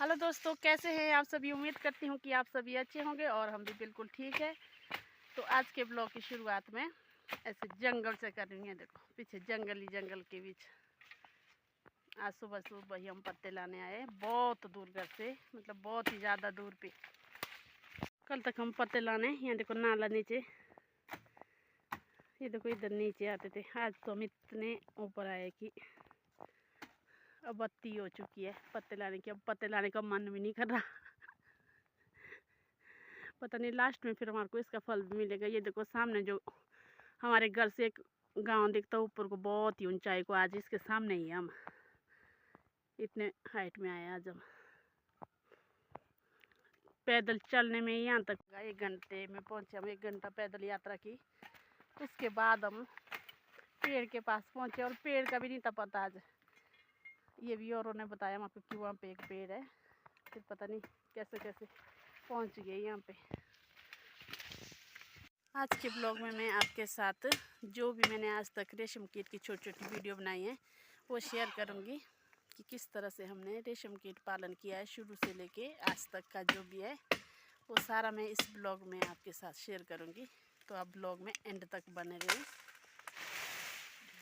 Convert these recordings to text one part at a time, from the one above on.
Hello दोस्तों, कैसे हैं आप सभी। उम्मीद करती हूँ कि आप सभी अच्छे होंगे और हम भी बिल्कुल ठीक है। तो आज के ब्लॉग की शुरुआत में ऐसे जंगल से कर रही हैं। देखो पीछे जंगल ही जंगल के बीच आज सुबह सुबह ही हम पत्ते लाने आए, बहुत दूर घर से, मतलब बहुत ही ज़्यादा दूर पे। कल तक हम पत्ते लाने, यहाँ देखो नाला नीचे, ये देखो इधर नीचे आते थे। आज तो हम इतने ऊपर आए कि अब बत्ती हो चुकी है पत्ते लाने की। अब पत्ते लाने का मन भी नहीं कर रहा। पता नहीं लास्ट में फिर हमारे को इसका फल भी मिलेगा। ये देखो सामने जो हमारे घर से एक गांव दिखता है ऊपर को, बहुत ही ऊंचाई को, आज इसके सामने ही हम इतने हाइट में आए। आज हम पैदल चलने में ही यहाँ तक 1 घंटे में पहुँचे हम। 1 घंटा पैदल यात्रा की, उसके बाद हम पेड़ के पास पहुँचे। और पेड़ का भी नहीं था पता आज, ये भी औरों ने बताया हमको कि वहाँ पे एक पेड़ है। फिर पता नहीं कैसे कैसे पहुँच गए यहाँ पे। आज के ब्लॉग में मैं आपके साथ जो भी मैंने आज तक रेशम कीट की छोटी छोटी वीडियो बनाई है वो शेयर करूँगी कि किस तरह से हमने रेशम कीट पालन किया है, शुरू से लेके आज तक का जो भी है वो सारा मैं इस ब्लॉग में आपके साथ शेयर करूँगी। तो आप ब्लॉग में एंड तक बने रहें।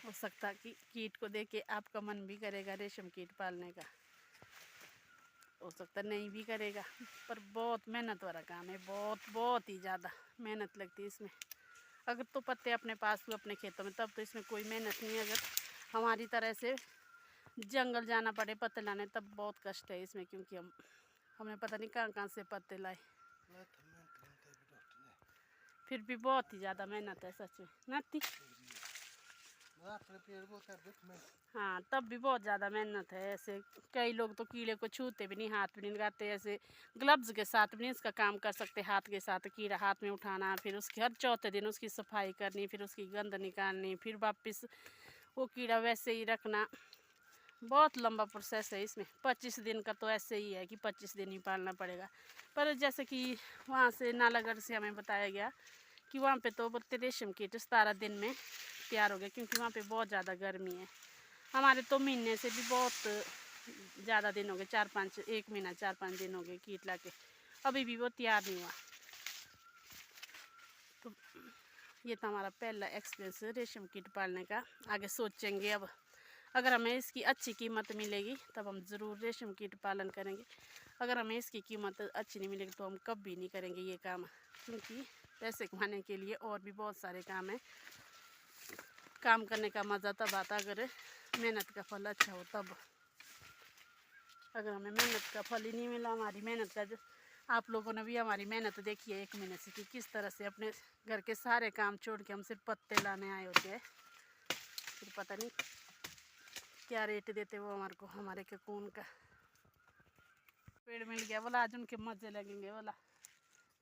हो सकता है कि कीट को देख के आपका मन भी करेगा रेशम कीट पालने का, हो सकता नहीं भी करेगा, पर बहुत मेहनत वाला काम है। बहुत ही ज़्यादा मेहनत लगती है इसमें। अगर तो पत्ते अपने पास हुए अपने खेतों में तब तो इसमें कोई मेहनत नहीं है। अगर हमारी तरह से जंगल जाना पड़े पत्ते लाने तब बहुत कष्ट है इसमें, क्योंकि हमें पता नहीं कहाँ से पत्ते लाए। फिर भी बहुत ही ज़्यादा मेहनत है सच में नाती। हाँ, तब भी बहुत ज़्यादा मेहनत है। ऐसे कई लोग तो कीड़े को छूते भी नहीं, हाथ भी नहीं लगाते, ऐसे ग्लव्स के साथ भी नहीं इसका काम कर सकते। हाथ के साथ कीड़ा हाथ में उठाना, फिर उसके हर चौथे दिन उसकी सफाई करनी, फिर उसकी गंद निकालनी, फिर वापस वो कीड़ा वैसे ही रखना। बहुत लंबा प्रोसेस है इसमें। 25 दिन का तो ऐसे ही है कि 25 दिन ही पालना पड़ेगा। पर जैसे कि वहाँ से नालागढ़ से हमें बताया गया कि वहाँ पे तो रेशम कीट 17 दिन में तैयार हो गए, क्योंकि वहाँ पे बहुत ज़्यादा गर्मी है। हमारे तो महीने से भी बहुत ज़्यादा दिन हो गए, 4-5, 1 महीना 4-5 दिन हो गए कीट ला के, अभी भी वो तैयार नहीं हुआ। तो ये था हमारा पहला एक्सपीरियंस रेशम कीट पालने का। आगे सोचेंगे अब अगर हमें इसकी अच्छी कीमत मिलेगी तब हम ज़रूर रेशम कीट पालन करेंगे। अगर हमें इसकी कीमत अच्छी नहीं मिलेगी तो हम कभी नहीं करेंगे ये काम, क्योंकि पैसे कमाने के लिए और भी बहुत सारे काम हैं। काम करने का मज़ा तब आता अगर मेहनत का फल अच्छा हो तब। अगर हमें मेहनत का फल ही नहीं मिला, हमारी मेहनत का, आप लोगों ने भी हमारी मेहनत देखी है 1 महीने से कि किस तरह से अपने घर के सारे काम छोड़ के हम सिर्फ पत्ते लाने आए होते हैं। फिर पता नहीं क्या रेट देते वो हमारे को, हमारे ककून का। पेड़ मिल गया बोला आज उनके मज़े लगेंगे, बोला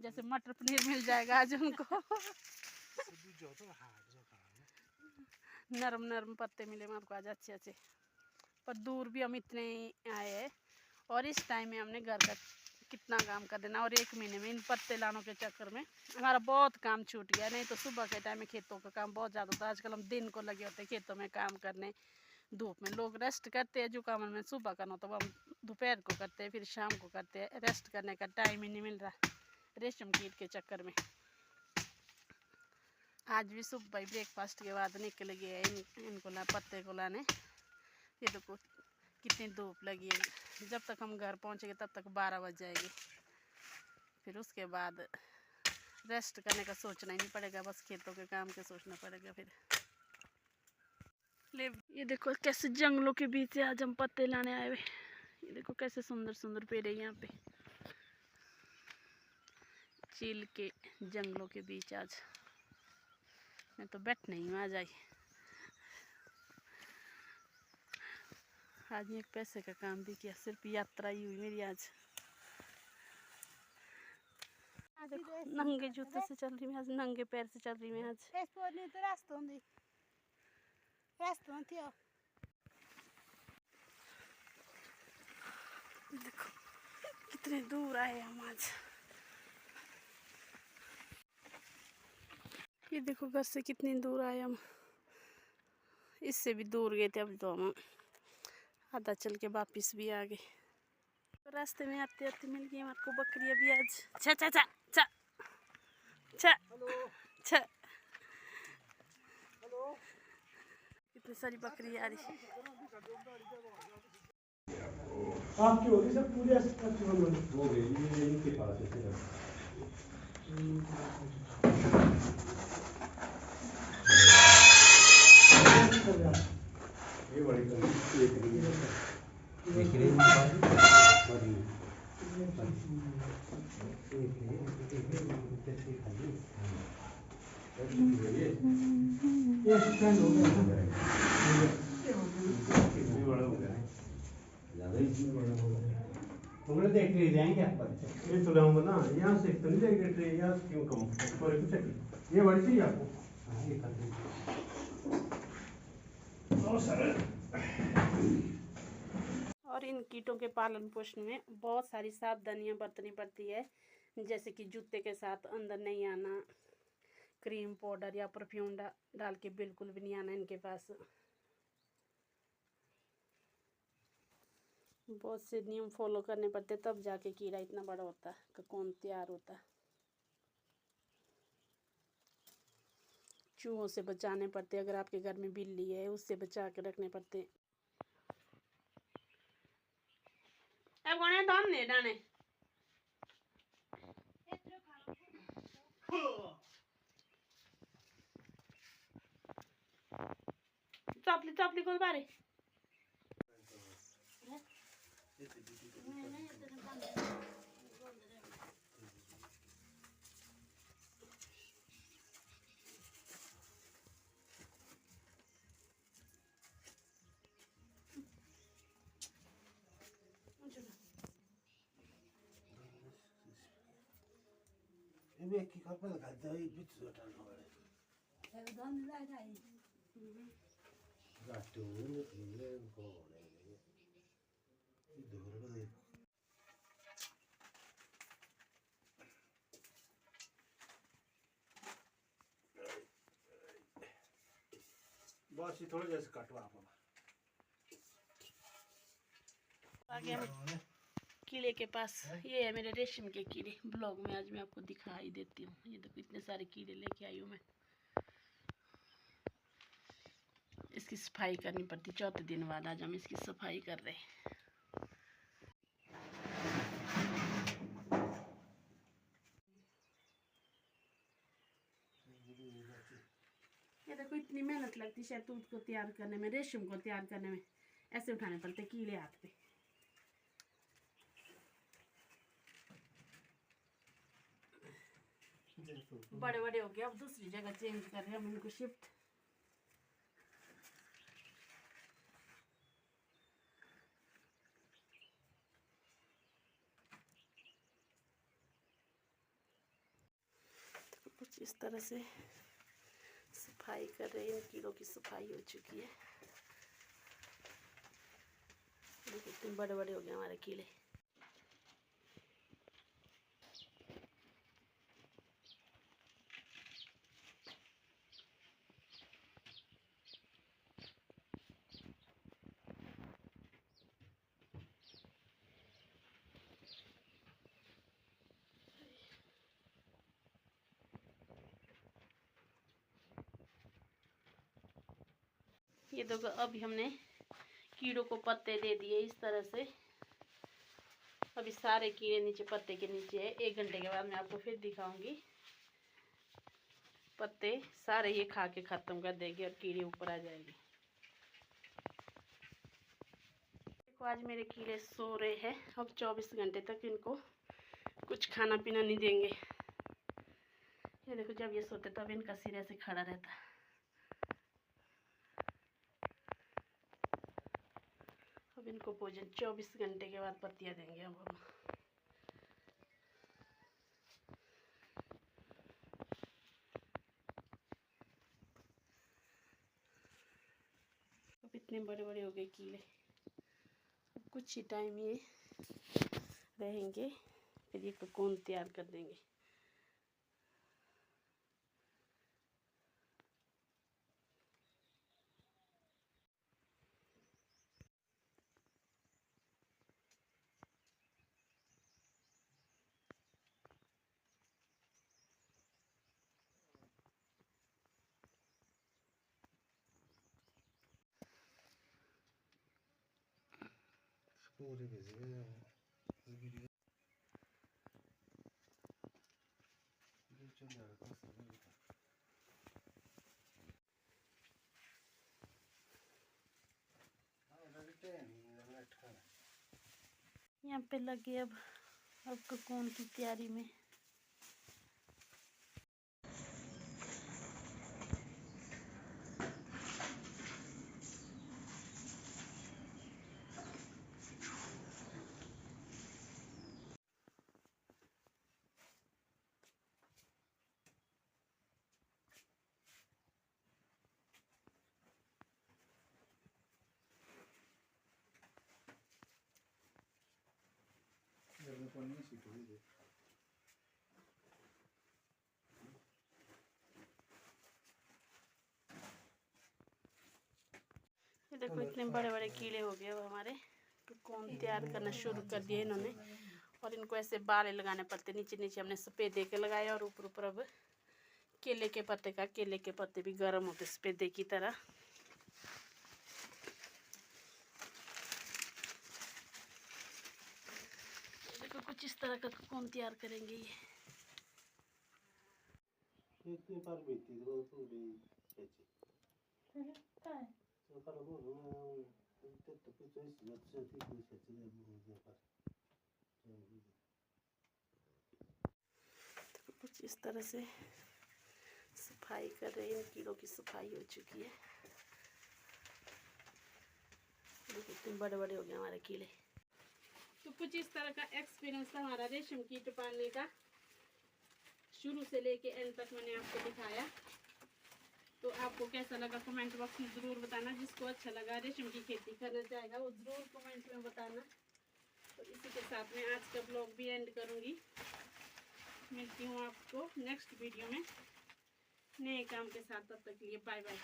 जैसे मटर पनीर मिल जाएगा आज उनको। नरम नरम पत्ते मिले मेरे को आज अच्छे अच्छे। पर दूर भी हम इतने ही आए हैं और इस टाइम में हमने घर का कितना काम कर देना। और 1 महीने में इन पत्ते लानों के चक्कर में हमारा बहुत काम छूट गया। नहीं तो सुबह के टाइम में खेतों का काम बहुत ज़्यादा होता है। आजकल हम दिन को लगे होते हैं खेतों में काम करने। धूप में लोग रेस्ट करते हैं, जो काम हमें सुबह करना होता है वो हम दोपहर को करते हैं, फिर शाम को करते हैं। रेस्ट करने का टाइम ही नहीं मिल रहा रेशम कीट के चक्कर में। आज भी सुबह ब्रेकफास्ट के बाद निकल गए इनको पत्ते को लाने। ये देखो कितनी धूप लगी है। जब तक हम घर पहुंचेंगे तब तक 12 बज जाएगी। फिर उसके बाद रेस्ट करने का सोचना ही नहीं पड़ेगा, बस खेतों के काम के सोचना पड़ेगा फिर। ये देखो कैसे जंगलों के बीच से आज हम पत्ते लाने आए हुए। ये देखो कैसे सुंदर सुंदर पेड़ है यहाँ पे, चील के जंगलों के बीच। आज मैं तो बैठ नहीं हूँ, आ जाई। आज एक पैसे का काम भी किया, सिर्फ यात्रा ही हुई मेरी आज। देखो नंगे जूते से चल रही मैं आज, नंगे पैर से चल रही मैं आज। देखो कितने दूर आए हम आज। ये देखो घर से कितनी दूर आए हम, इससे भी दूर गए थे। अब तो हम आधा चल के वापिस भी आ गए। रास्ते में आते आते मिल गई हमारे को बकरी अभी आज। छा छा छा छा छा छा। कितनी सारी बकरी आ रही। आपकी होगी सब पूरे हो गई ये इनके पास है ये बड़ी देख रही तुमने देख ली जाएंगे आप ये तो लाऊंगा ना यहाँ से तो नहीं जाएगी ट्रेन यहाँ से क्यों कम और कुछ ये बड़ी चाहिए आपको हाँ ये कर सर। और इन कीटों के पालन पोषण में बहुत सारी सावधानियां बरतनी पड़ती है, जैसे कि जूते के साथ अंदर नहीं आना, क्रीम पाउडर या परफ्यूम डाल के बिल्कुल भी नहीं आना इनके पास। बहुत से नियम फॉलो करने पड़ते तब जाके कीड़ा इतना बड़ा होता है कौन तैयार होता है। चूहों से बचाने पड़ते, अगर आपके घर में बिल्ली है उससे बचा के रखने पड़ते। अब कौन है दाम ने डाने चापली चापली खोल बारे Maybe I kick up like a day bit to the got to win it and then go on. बस थोड़ा जैसे कटवा आगे हम कीड़े के पास। ये है मेरे रेशम के कीड़े। ब्लॉग में आज मैं आपको दिखाई देती हूँ। ये देखो इतने सारे कीड़े लेके आई हूँ मैं। इसकी सफाई करनी पड़ती, चौथे दिन बाद आज हम इसकी सफाई कर रहे हैं। ये देखो इतनी मेहनत लगती शहतूत को तैयार करने में, रेशम को तैयार करने में। ऐसे उठाने पड़ते कीड़े हाथ पे। बड़े बड़े हो गए, अब दूसरी जगह चेंज कर रहे हैं हम उनको शिफ्ट। तो कुछ इस तरह से सफाई कर रहे हैं। इन कीड़ों की सफाई हो चुकी है। देखिए इतने बड़े बड़े हो गए हमारे कीड़े। ये देखो अभी हमने कीड़ों को पत्ते दे दिए इस तरह से। अभी सारे कीड़े नीचे पत्ते के नीचे है। 1 घंटे के बाद मैं आपको फिर दिखाऊंगी। पत्ते सारे ये खा के खत्म कर देंगे और कीड़े ऊपर आ जाएंगे। देखो आज मेरे कीड़े सो रहे हैं। अब 24 घंटे तक इनको कुछ खाना पीना नहीं देंगे। ये देखो जब ये सोते तब इनका सिर ऐसे खड़ा रहता है। अब इनको भोजन 24 घंटे के बाद पत्तियाँ देंगे। अब हम अब इतने बड़े बड़े हो गए कीड़े। अब कुछ ही टाइम ये रहेंगे, फिर ये कोकोन तैयार कर देंगे। पूरे भेजे हुए हैं वीडियो ये चल रहा है कसम से यहाँ पे लगे अब कोकून की तैयारी में। ये देखो इतने बड़े बड़े कीड़े हो गए अब हमारे। कोकून तैयार करना शुरू कर दिए इन्होंने, और इनको ऐसे बाले लगाने पड़ते। नीचे नीचे हमने सफ़ेदे के लगाया, और ऊपर ऊपर अब केले के पत्ते का। केले के पत्ते भी गर्म होते सफ़ेदे की तरह। देखो कुछ इस तरह का कोकून तैयार करेंगे ये। इतने बार बेटी तो पूरी कैसे तो कर वो तो कुछ ऐसी अच्छी थी कुछ अच्छी नहीं मुझे पर तो कुछ इस तरह से सफाई कर रहे हैं। कीड़ों की सफाई हो चुकी है। देखो इतने बड़े बड़े हो गए हमारे कीड़े। तो कुछ इस तरह का एक्सपीरियंस था हमारा रेशम कीट पालने का। शुरू से लेके एंड तक मैंने आपको दिखाया। तो आपको कैसा लगा कमेंट बॉक्स में ज़रूर बताना। जिसको अच्छा लगा रेशम की खेती करना चाहेगा वो ज़रूर कमेंट में बताना। तो इसी के साथ में आज का ब्लॉग भी एंड करूँगी। मिलती हूँ आपको नेक्स्ट वीडियो में नए काम के साथ। तब तक के लिए बाय बाय।